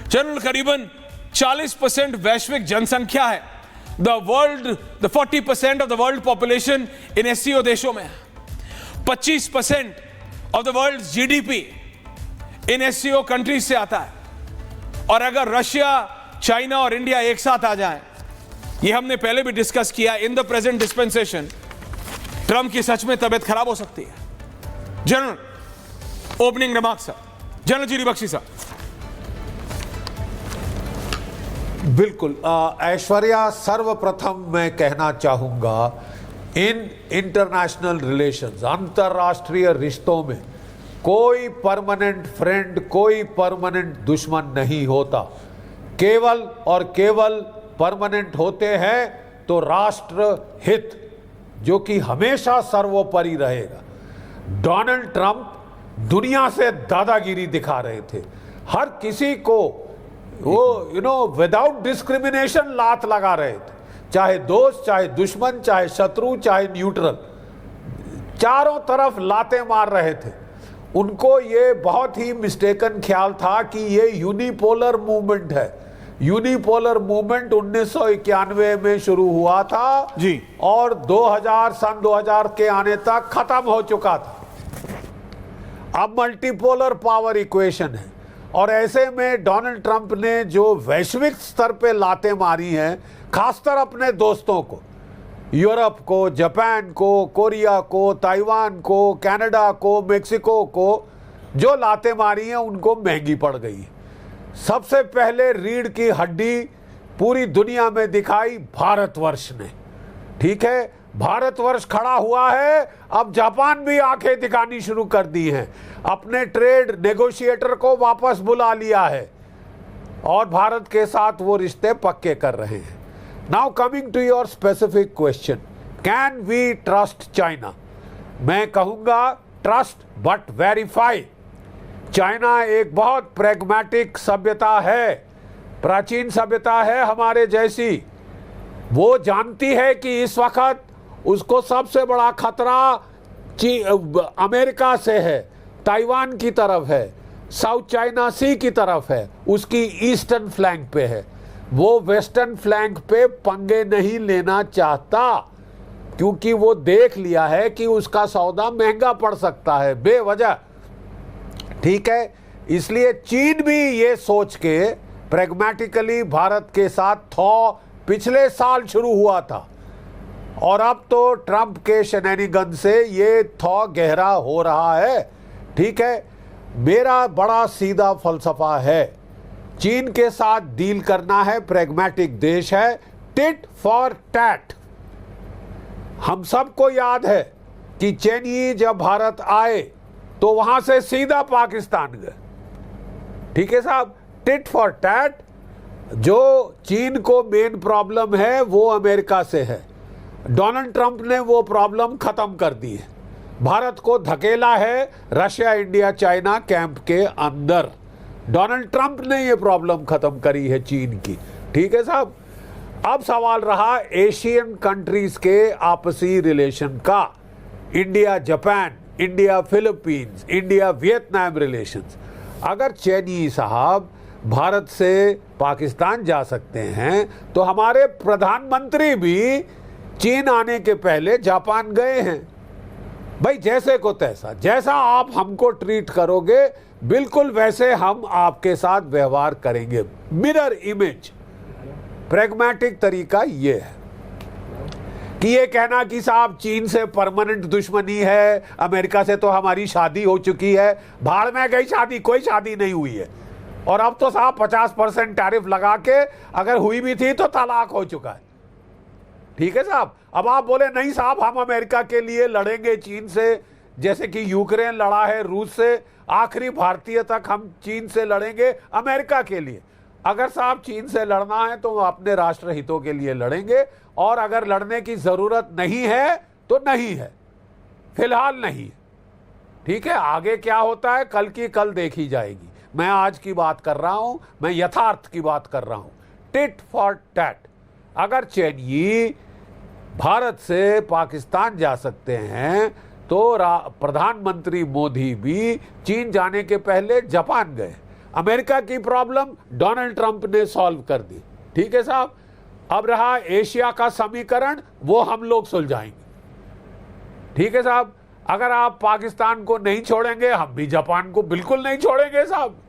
General, करीबन 40% वैश्विक जनसंख्या है। The 40% of the world population in SCO देशों में है। 25% of the world GDP in SCO countries से आता है। और अगर रशिया, चाइना और इंडिया एक साथ आ जाए, ये हमने पहले भी डिस्कस किया, in the present dispensation Trump की सच में तबियत खराब हो सकती है। General, opening remarks sir. General G Bakshi साहब। बिल्कुल ऐश्वर्या, सर्वप्रथम मैं कहना चाहूंगा, इन इंटरनेशनल रिलेशंस, अंतर्राष्ट्रीय रिश्तों में कोई परमानेंट फ्रेंड, कोई परमानेंट दुश्मन नहीं होता। केवल और केवल परमानेंट होते हैं तो राष्ट्र हित, जो कि हमेशा सर्वोपरि रहेगा। डोनाल्ड ट्रंप दुनिया से दादागिरी दिखा रहे थे, हर किसी को वो विदाउट डिस्क्रिमिनेशन लात लगा रहे थे, चाहे दोस्त, चाहे दुश्मन, चाहे शत्रु, चाहे न्यूट्रल, चारों तरफ लातें मार रहे थे। उनको ये बहुत ही मिस्टेकन ख्याल था कि ये यूनिपोलर मूवमेंट है। यूनिपोलर मूवमेंट 1991 में शुरू हुआ था जी, और सन 2000 के आने तक खत्म हो चुका था। अब मल्टीपोलर पावर इक्वेशन है, और ऐसे में डोनाल्ड ट्रंप ने जो वैश्विक स्तर पे लातें मारी हैं, खासकर अपने दोस्तों को, यूरोप को, जापान को, कोरिया को, ताइवान को, कनाडा को, मेक्सिको को, जो लातें मारी हैं उनको महंगी पड़ गई। सबसे पहले रीढ़ की हड्डी पूरी दुनिया में दिखाई भारतवर्ष ने। ठीक है, भारतवर्ष खड़ा हुआ है, अब जापान भी आंखें दिखानी शुरू कर दी हैं, अपने ट्रेड नेगोशिएटर को वापस बुला लिया है और भारत के साथ वो रिश्ते पक्के कर रहे हैं। Now coming to your specific question, can we trust China? मैं कहूंगा ट्रस्ट बट वेरीफाई। चाइना एक बहुत प्रैग्मेटिक सभ्यता है, प्राचीन सभ्यता है हमारे जैसी। वो जानती है कि इस वक्त उसको सबसे बड़ा खतरा अमेरिका से है, ताइवान की तरफ है, साउथ चाइना सी की तरफ है, उसकी ईस्टर्न फ्लैंक पे है। वो वेस्टर्न फ्लैंक पे पंगे नहीं लेना चाहता, क्योंकि वो देख लिया है कि उसका सौदा महंगा पड़ सकता है बेवजह। ठीक है, इसलिए चीन भी ये सोच के प्रैग्मेटिकली भारत के साथ पिछले साल शुरू हुआ था, और अब तो ट्रंप के शेनैनिगन से ये गहरा हो रहा है। ठीक है, मेरा बड़ा सीधा फलसफा है, चीन के साथ डील करना है, प्रैग्मेटिक देश है, टिट फॉर टैट। हम सबको याद है कि चेनी जब भारत आए तो वहां से सीधा पाकिस्तान गए। ठीक है साहब, टिट फॉर टैट। जो चीन को मेन प्रॉब्लम है वो अमेरिका से है, डोनाल्ड ट्रंप ने वो प्रॉब्लम खत्म कर दी है, भारत को धकेला है रशिया, इंडिया, चाइना कैंप के अंदर। डोनाल्ड ट्रंप ने ये प्रॉब्लम खत्म करी है चीन की। ठीक है साहब, अब सवाल रहा एशियन कंट्रीज के आपसी रिलेशन का, India Japan, India Philippines, India Vietnam relations. अगर चीनी साहब भारत से पाकिस्तान जा सकते हैं तो हमारे प्रधानमंत्री भी चीन आने के पहले जापान गए हैं। भाई जैसे को तैसा, जैसा आप हमको ट्रीट करोगे बिल्कुल वैसे हम आपके साथ व्यवहार करेंगे। Mirror image. प्रैग्मेटिक तरीका ये है कि ये कहना कि साहब चीन से परमानेंट दुश्मनी है, अमेरिका से तो हमारी शादी हो चुकी है, भाड़ में गई शादी, कोई शादी नहीं हुई है, और अब तो साहब 50% टैरिफ लगा के अगर हुई भी थी तो तलाक हो चुका है। ठीक है साहब, अब आप बोले नहीं साहब हम अमेरिका के लिए लड़ेंगे चीन से, जैसे कि यूक्रेन लड़ा है रूस से, आखिरी भारतीय तक हम चीन से लड़ेंगे अमेरिका के लिए। अगर साहब चीन से लड़ना है तो अपने राष्ट्र हितों के लिए लड़ेंगे, और अगर लड़ने की जरूरत नहीं है तो नहीं है, फिलहाल नहीं है। ठीक है, आगे क्या होता है कल की कल देखी जाएगी। मैं आज की बात कर रहा हूं, मैं यथार्थ की बात कर रहा हूं। Tit for tat. अगर चीनी भारत से पाकिस्तान जा सकते हैं तो प्रधानमंत्री मोदी भी चीन जाने के पहले जापान गए। अमेरिका की प्रॉब्लम डोनाल्ड ट्रंप ने सॉल्व कर दी, ठीक है साहब। अब रहा एशिया का समीकरण, वो हम लोग सुलझाएंगे, ठीक है साहब। अगर आप पाकिस्तान को नहीं छोड़ेंगे, हम भी जापान को बिल्कुल नहीं छोड़ेंगे साहब।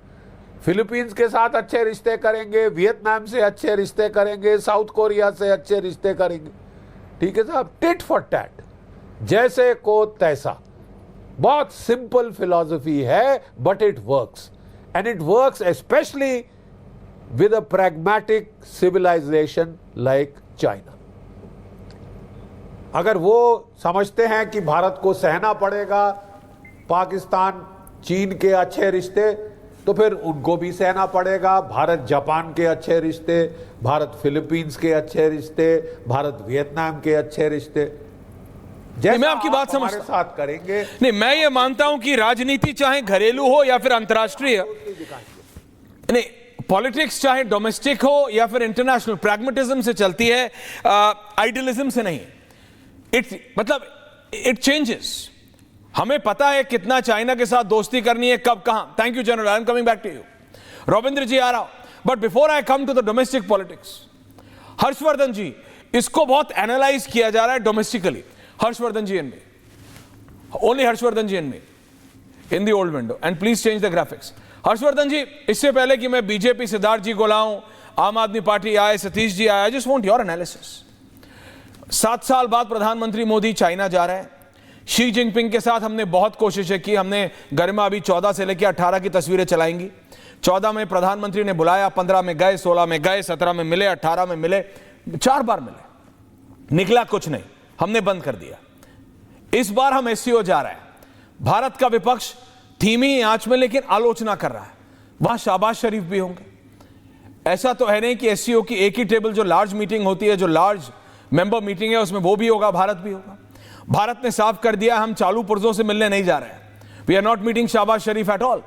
फिलीपींस के साथ अच्छे रिश्ते करेंगे, वियतनाम से अच्छे रिश्ते करेंगे, साउथ कोरिया से अच्छे रिश्ते करेंगे, ठीक है साहब। टिट फॉर टैट, जैसे को तैसा। बहुत सिंपल फिलॉसफी है, but it works, and it works specially with a pragmatic civilisation like China. अगर वो समझते हैं कि भारत को सहना पड़ेगा पाकिस्तान चीन के अच्छे रिश्ते, तो फिर उनको भी सहना पड़ेगा भारत जापान के अच्छे रिश्ते, भारत फिलीपींस के अच्छे रिश्ते, भारत वियतनाम के अच्छे रिश्ते। मैं आपकी बात समझता हूं, साथ करेंगे। नहीं, मैं ये मानता हूं कि राजनीति चाहे घरेलू हो या फिर अंतर्राष्ट्रीय, नहीं, पॉलिटिक्स चाहे डोमेस्टिक हो या फिर इंटरनेशनल, प्रैग्मेटिज्म से चलती है, आइडियलिज्म से नहीं। It changes. हमें पता है कितना चाइना के साथ दोस्ती करनी है, कब कहां। Thank you general, I am coming back to you. Ravindra ji आ रहा हूं, but before I come to the domestic politics, Harshvardhan ji, इसको बहुत एनालाइज किया जा रहा है domestically. Harshvardhan ji and me, only Harshvardhan ji and me in the old window, and please change the graphics. Harshvardhan ji, इससे पहले कि मैं बीजेपी सिद्धार्थ जी को लाऊं, आम आदमी पार्टी आए, सतीश जी आए, I just want your analysis. 7 साल बाद प्रधानमंत्री मोदी चाइना जा रहे हैं। शी जिनपिंग के साथ हमने बहुत कोशिशें की, हमने गरिमा अभी 14 से लेकर 18 की तस्वीरें चलाएंगी। 14 में प्रधानमंत्री ने बुलाया, 15 में गए, 16 में गए, 17 में मिले, 18 में मिले, 4 बार मिले, निकला कुछ नहीं, हमने बंद कर दिया। इस बार हम एससीओ जा रहे हैं। भारत का विपक्ष धीमी आंच में लेकिन आलोचना कर रहा है, वहां शाहबाज शरीफ भी होंगे। ऐसा तो है नहीं कि एससीओ की एक ही टेबल, जो लार्ज मीटिंग होती है, जो लार्ज मेंबर मीटिंग है, उसमें वो भी होगा, भारत भी होगा। भारत ने साफ कर दिया, हम चालू पुर्जों से मिलने नहीं जा रहे हैं। We are not meeting Shahbaz Sharif at all,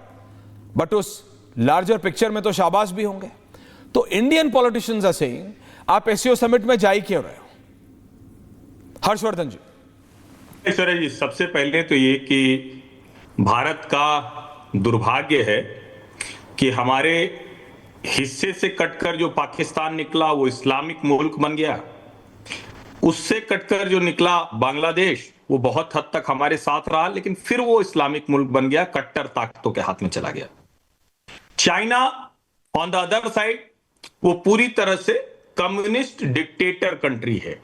but उस लार्जर पिक्चर में तो शाहबाज भी होंगे। तो इंडियन पॉलिटिशियंस आर सेइंग, आप एससीओ समिट में जा ही क्यों रहे हो? हर्षवर्धन जी। ऐश्वर्या जी, सबसे पहले तो ये कि भारत का दुर्भाग्य है कि हमारे हिस्से से कटकर जो पाकिस्तान निकला वो इस्लामिक मुल्क बन गया। उससे कटकर जो निकला बांग्लादेश, वो बहुत हद तक हमारे साथ रहा, लेकिन फिर वो इस्लामिक मुल्क बन गया, कट्टर ताकतों के हाथ में चला गया। China on the other side, वो पूरी तरह से कम्युनिस्ट डिक्टेटर कंट्री है।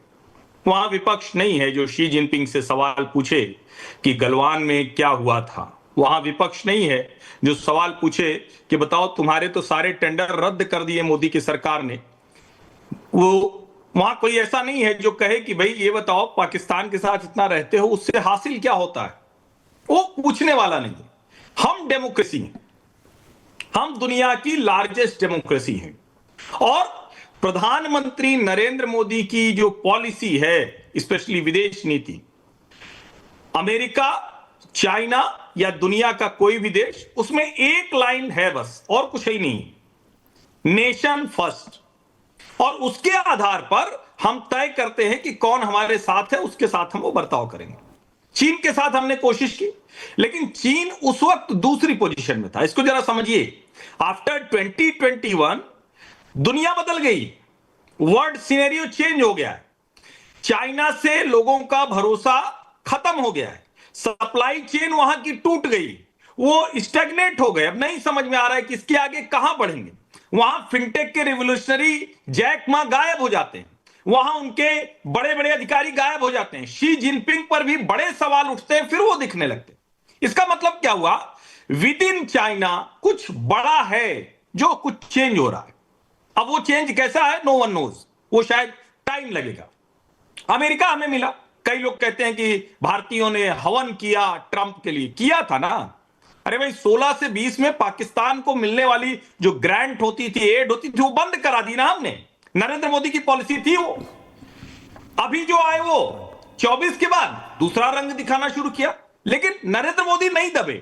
वहां विपक्ष नहीं है जो शी जिनपिंग से सवाल पूछे कि गलवान में क्या हुआ था। वहां विपक्ष नहीं है जो सवाल पूछे कि बताओ तुम्हारे तो सारे टेंडर रद्द कर दिए मोदी की सरकार ने। वहां कोई ऐसा नहीं है जो कहे कि भाई ये बताओ पाकिस्तान के साथ इतना रहते हो, उससे हासिल क्या होता है। वो पूछने वाला नहीं। हम डेमोक्रेसी हैं, हम दुनिया की लार्जेस्ट डेमोक्रेसी हैं, और प्रधानमंत्री नरेंद्र मोदी की जो पॉलिसी है, स्पेशली विदेश नीति, अमेरिका, चाइना या दुनिया का कोई भी देश, उसमें एक लाइन है बस, और कुछ ही नहीं, नेशन फर्स्ट। और उसके आधार पर हम तय करते हैं कि कौन हमारे साथ है, उसके साथ हम वो बर्ताव करेंगे। चीन के साथ हमने कोशिश की, लेकिन चीन उस वक्त दूसरी पोजीशन में था। इसको जरा समझिए, आफ्टर 2021 दुनिया बदल गई, वर्ल्ड सिनेरियो चेंज हो गया है। चाइना से लोगों का भरोसा खत्म हो गया है, सप्लाई चेन वहां की टूट गई, वो स्टैग्नेट हो गए। अब नहीं समझ में आ रहा है कि इसके आगे कहां बढ़ेंगे। वहां फिनटेक के रिवोल्यूशनरी जैक मा गायब हो जाते हैं, वहां उनके बड़े बड़े अधिकारी गायब हो जाते हैं, शी जिनपिंग पर भी बड़े सवाल उठते हैं, फिर वो दिखने लगते हैं। इसका मतलब क्या हुआ, विद इन चाइना कुछ बड़ा है जो कुछ चेंज हो रहा है। अब वो चेंज कैसा है, नो वन नोज, वो शायद टाइम लगेगा। अमेरिका हमें मिला, कई लोग कहते हैं कि भारतीयों ने हवन किया ट्रंप के लिए, किया था ना। अरे भाई 16 से 20 में पाकिस्तान को मिलने वाली जो ग्रांट होती थी, एड होती थी, वो बंद करा दी ना हमने। नरेंद्र मोदी की पॉलिसी थी वो। अभी जो आए वो 24 के बाद दूसरा रंग दिखाना शुरू किया, लेकिन नरेंद्र मोदी नहीं दबे।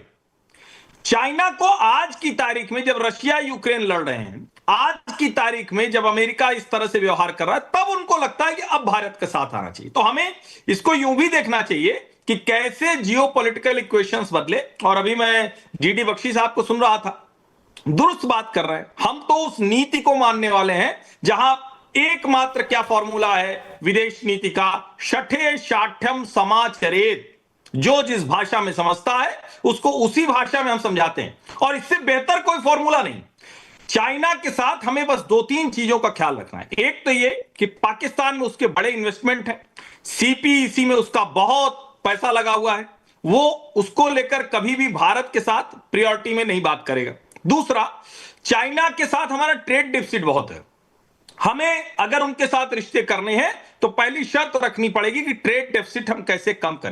चाइना को आज की तारीख में, जब रशिया यूक्रेन लड़ रहे हैं, आज की तारीख में जब अमेरिका इस तरह से व्यवहार कर रहा है, तब उनको लगता है कि अब भारत के साथ आना चाहिए। तो हमें इसको यूं भी देखना चाहिए कि कैसे जियोपॉलिटिकल इक्वेशंस बदले। और अभी मैं जीडी बख्शी साहब को सुन रहा था, दुरुस्त बात कर रहे हैं। हम तो उस नीति को मानने वाले हैं जहां एकमात्र क्या फॉर्मूला है विदेश नीति का, शठे शाठ्यम समाचरेत। जो जिस भाषा में समझता है उसको उसी भाषा में हम समझाते हैं, और इससे बेहतर कोई फॉर्मूला नहीं। चाइना के साथ हमें बस 2-3 चीजों का ख्याल रखना है। एक तो ये कि पाकिस्तान में उसके बड़े इन्वेस्टमेंट है, सीपीईसी में उसका बहुत पैसा लगा हुआ है, वो उसको लेकर कभी भी भारत के साथ प्रायोरिटी में नहीं बात करेगा। दूसरा, चाइना के साथ हमारा ट्रेड डिफिसिट बहुत है। हमें अगर उनके साथ रिश्ते करने हैं तो पहली शर्त रखनी पड़ेगी कि ट्रेड डेफिसिट हम कैसे कम करें।